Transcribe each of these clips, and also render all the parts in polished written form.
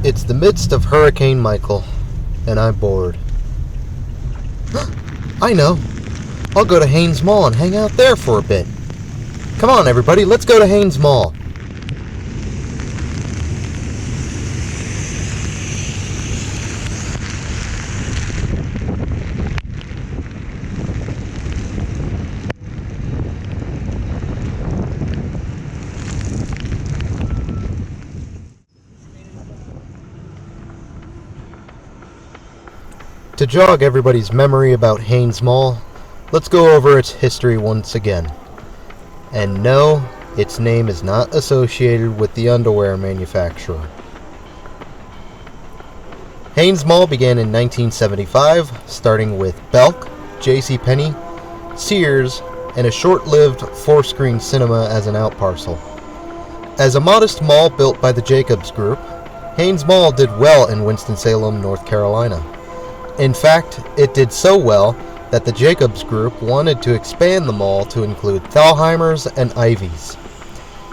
It's the midst of Hurricane Michael, and I'm bored. I know. I'll go to Haynes Mall and hang out there for a bit. Come on, everybody, let's go to Haynes Mall. To jog everybody's memory about Haynes Mall, let's go over its history once again. And no, its name is not associated with the underwear manufacturer. Haynes Mall began in 1975, starting with Belk, JCPenney, Sears, and a short-lived 4-screen cinema as an outparcel. As a modest mall built by the Jacobs Group, Haynes Mall did well in Winston-Salem, North Carolina. In fact, it did so well that the Jacobs Group wanted to expand the mall to include Thalheimer's and Ivy's.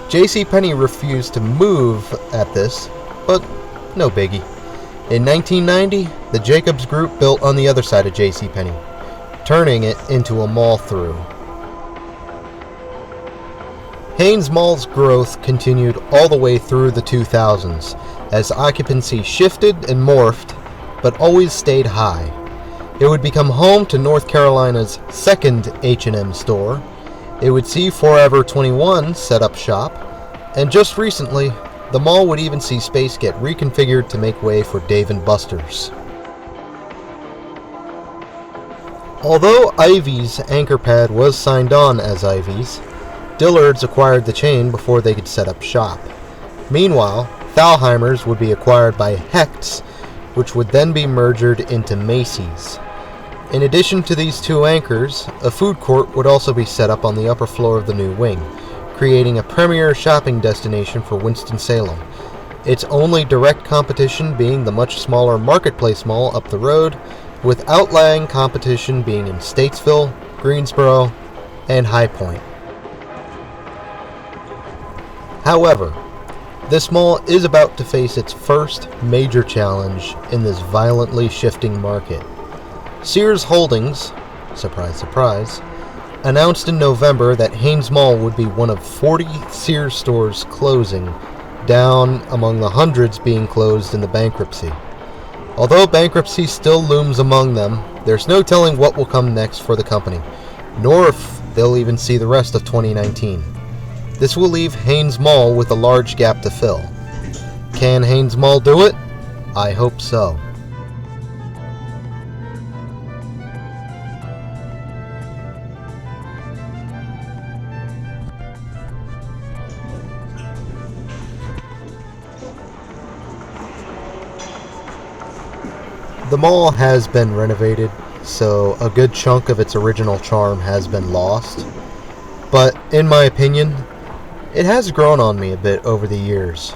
JCPenney refused to move at this, but no biggie. In 1990, the Jacobs Group built on the other side of JCPenney, turning it into a Mall-Thru. Haynes Mall's growth continued all the way through the 2000s, as occupancy shifted and morphed, but always stayed high. It would become home to North Carolina's second H&M store. It would see Forever 21 set up shop, and just recently, the mall would even see space get reconfigured to make way for Dave & Buster's. Although Ivy's anchor pad was signed on as Ivy's, Dillard's acquired the chain before they could set up shop. Meanwhile, Thalheimer's would be acquired by Hecht's, which would then be merged into Macy's. In addition to these two anchors, a food court would also be set up on the upper floor of the new wing, creating a premier shopping destination for Winston-Salem, its only direct competition being the much smaller Marketplace Mall up the road, with outlying competition being in Statesville, Greensboro, and High Point. However, this mall is about to face its first major challenge in this violently shifting market. Sears Holdings, surprise surprise, announced in November that Haynes Mall would be one of 40 Sears stores closing, down among the hundreds being closed in the bankruptcy. Although bankruptcy still looms among them, there's no telling what will come next for the company, nor if they'll even see the rest of 2019. This will leave Haynes Mall with a large gap to fill. Can Haynes Mall do it? I hope so. The mall has been renovated, so a good chunk of its original charm has been lost. But in my opinion, it has grown on me a bit over the years.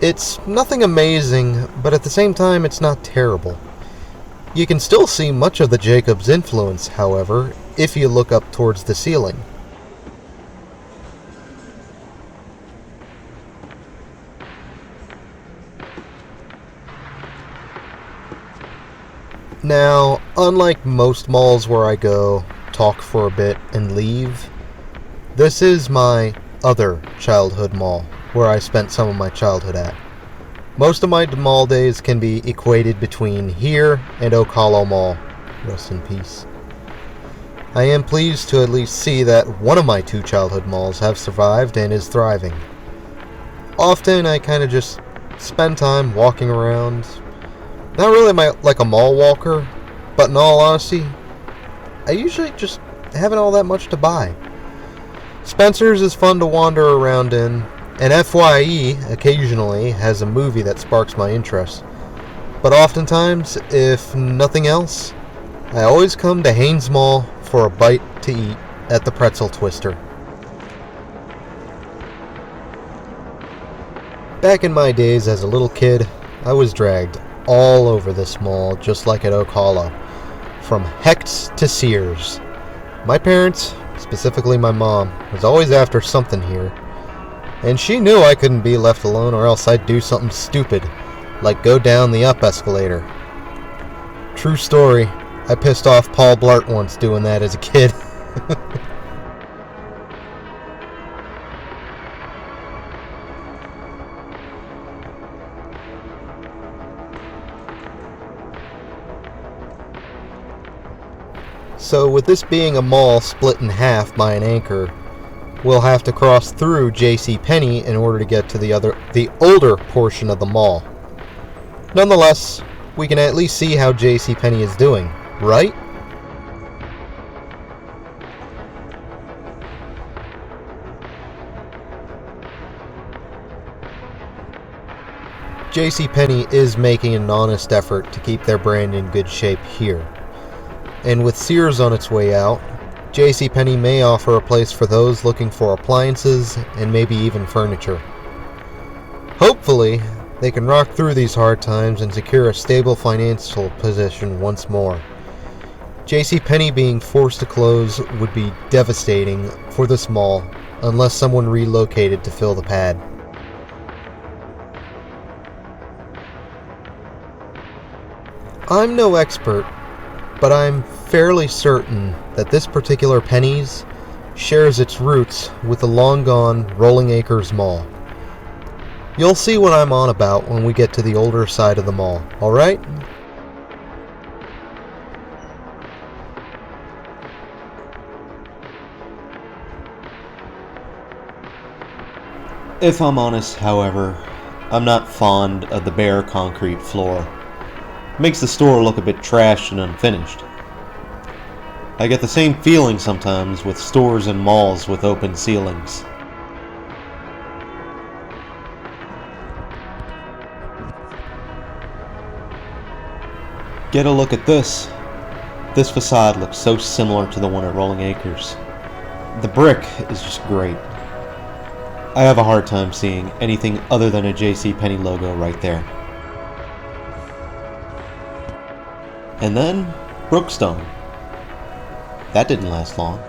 It's nothing amazing, but at the same time it's not terrible. You can still see much of the Jacobs influence, however, if you look up towards the ceiling. Now, unlike most malls where I go, talk for a bit, and leave, this is my other childhood mall, where I spent some of my childhood at. Most of my mall days can be equated between here and Oak Hollow Mall. Rest in peace. I am pleased to at least see that one of my two childhood malls have survived and is thriving. Often I kind of just spend time walking around. Not really like a mall walker, but in all honesty, I usually just haven't all that much to buy. Spencer's is fun to wander around in, and FYE occasionally has a movie that sparks my interest. But oftentimes, if nothing else, I always come to Haynes Mall for a bite to eat at the Pretzel Twister. Back in my days as a little kid, I was dragged all over this mall just like at Oak Hollow, from Hecht's to Sears. My parents, specifically my mom, was always after something here, and she knew I couldn't be left alone or else I'd do something stupid, like go down the up escalator. True story, I pissed off Paul Blart once doing that as a kid. So with this being a mall split in half by an anchor, we'll have to cross through JCPenney in order to get to the older portion of the mall. Nonetheless, we can at least see how JCPenney is doing, right? JCPenney is making an honest effort to keep their brand in good shape here. And with Sears on its way out, JCPenney may offer a place for those looking for appliances and maybe even furniture. Hopefully, they can rock through these hard times and secure a stable financial position once more. JCPenney being forced to close would be devastating for this mall unless someone relocated to fill the pad. I'm no expert, but I'm fairly certain that this particular Penny's shares its roots with the long-gone Rolling Acres Mall. You'll see what I'm on about when we get to the older side of the mall, alright? If I'm honest, however, I'm not fond of the bare concrete floor. It makes the store look a bit trashed and unfinished. I get the same feeling sometimes with stores and malls with open ceilings. Get a look at this. This facade looks so similar to the one at Rolling Acres. The brick is just great. I have a hard time seeing anything other than a JCPenney logo right there. And then, Brookstone. That didn't last long.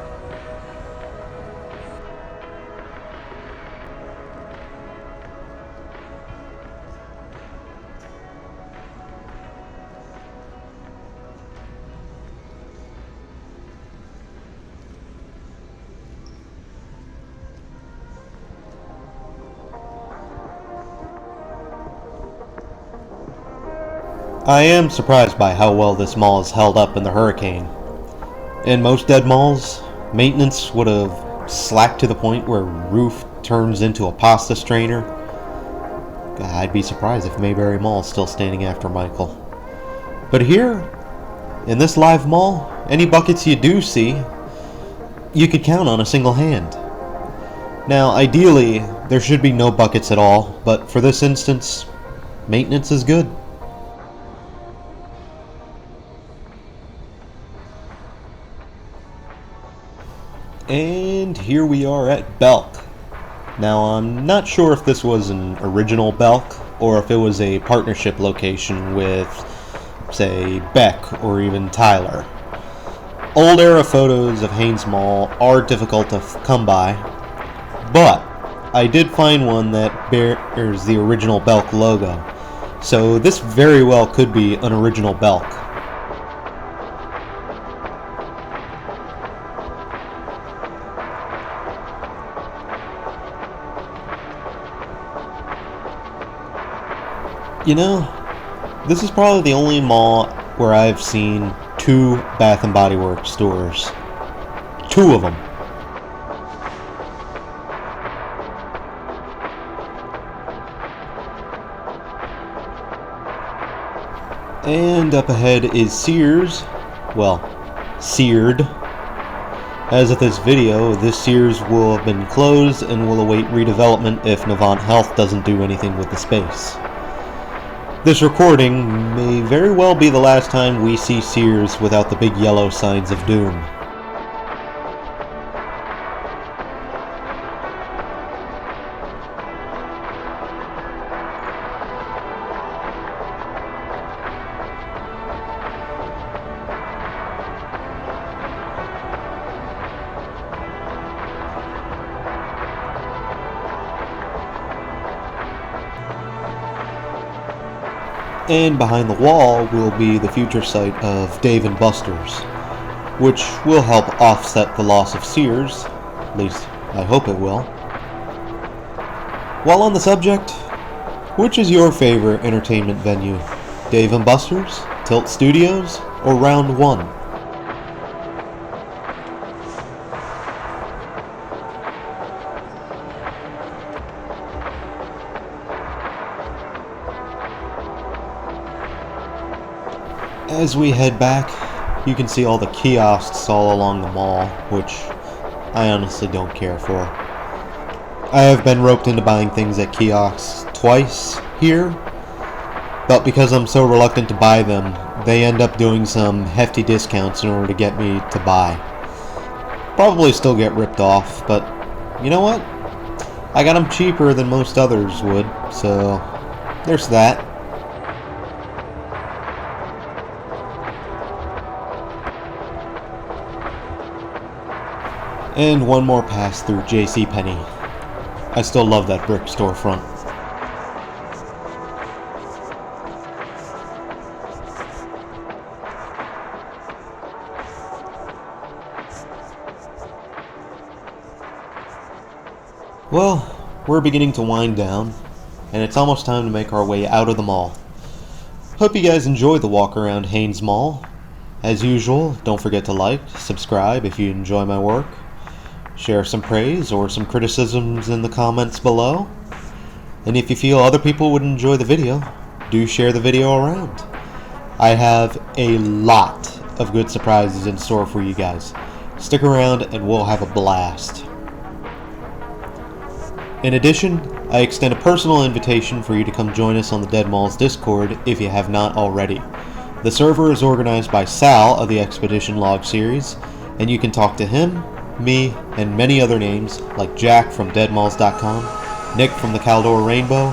I am surprised by how well this mall has held up in the hurricane. In most dead malls, maintenance would have slacked to the point where roof turns into a pasta strainer. I'd be surprised if Mayberry Mall is still standing after Michael. But here, in this live mall, any buckets you do see, you could count on a single hand. Now, ideally, there should be no buckets at all, but for this instance, maintenance is good. And here we are at Belk. Now, I'm not sure if this was an original Belk or if it was a partnership location with, say, Beck or even Tyler. Old era photos of Haines Mall are difficult to come by, but I did find one that bears the original Belk logo, so this very well could be an original Belk. You know, this is probably the only mall where I've seen 2 Bath & Body Works stores. 2 of them. And up ahead is Sears. Well, Seared. As of this video, this Sears will have been closed and will await redevelopment if Navant Health doesn't do anything with the space. This recording may very well be the last time we see Sears without the big yellow signs of doom. And behind the wall will be the future site of Dave & Buster's, which will help offset the loss of Sears, at least I hope it will. While on the subject, which is your favorite entertainment venue? Dave & Buster's, Tilt Studios, or Round 1? As we head back, you can see all the kiosks all along the mall, which I honestly don't care for. I have been roped into buying things at kiosks twice here, but because I'm so reluctant to buy them, they end up doing some hefty discounts in order to get me to buy. Probably still get ripped off, but you know what? I got them cheaper than most others would, so there's that. And one more pass through JCPenney. I still love that brick storefront. Well, we're beginning to wind down, and it's almost time to make our way out of the mall. Hope you guys enjoyed the walk around Hanes Mall. As usual, don't forget to like, subscribe if you enjoy my work. Share some praise or some criticisms in the comments below. And if you feel other people would enjoy the video, do share the video around. I have a lot of good surprises in store for you guys. Stick around and we'll have a blast. In addition, I extend a personal invitation for you to come join us on the Dead Malls Discord if you have not already. The server is organized by Sal of the Expedition Log series, and you can talk to him, me, and many other names like Jack from deadmalls.com, Nick from the Caldor Rainbow,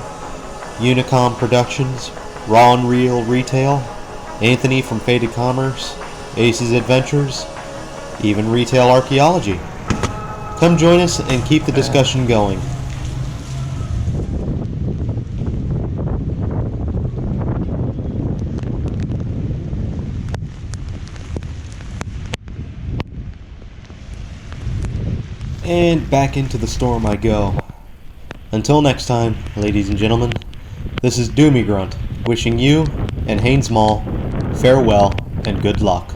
Unicom Productions, Raw and Real Retail, Anthony from Faded Commerce, Ace's Adventures, even Retail Archaeology. Come join us and keep the discussion going. And back into the storm I go. Until next time, ladies and gentlemen, this is Doomie Grunt, wishing you and Hanes Mall farewell and good luck.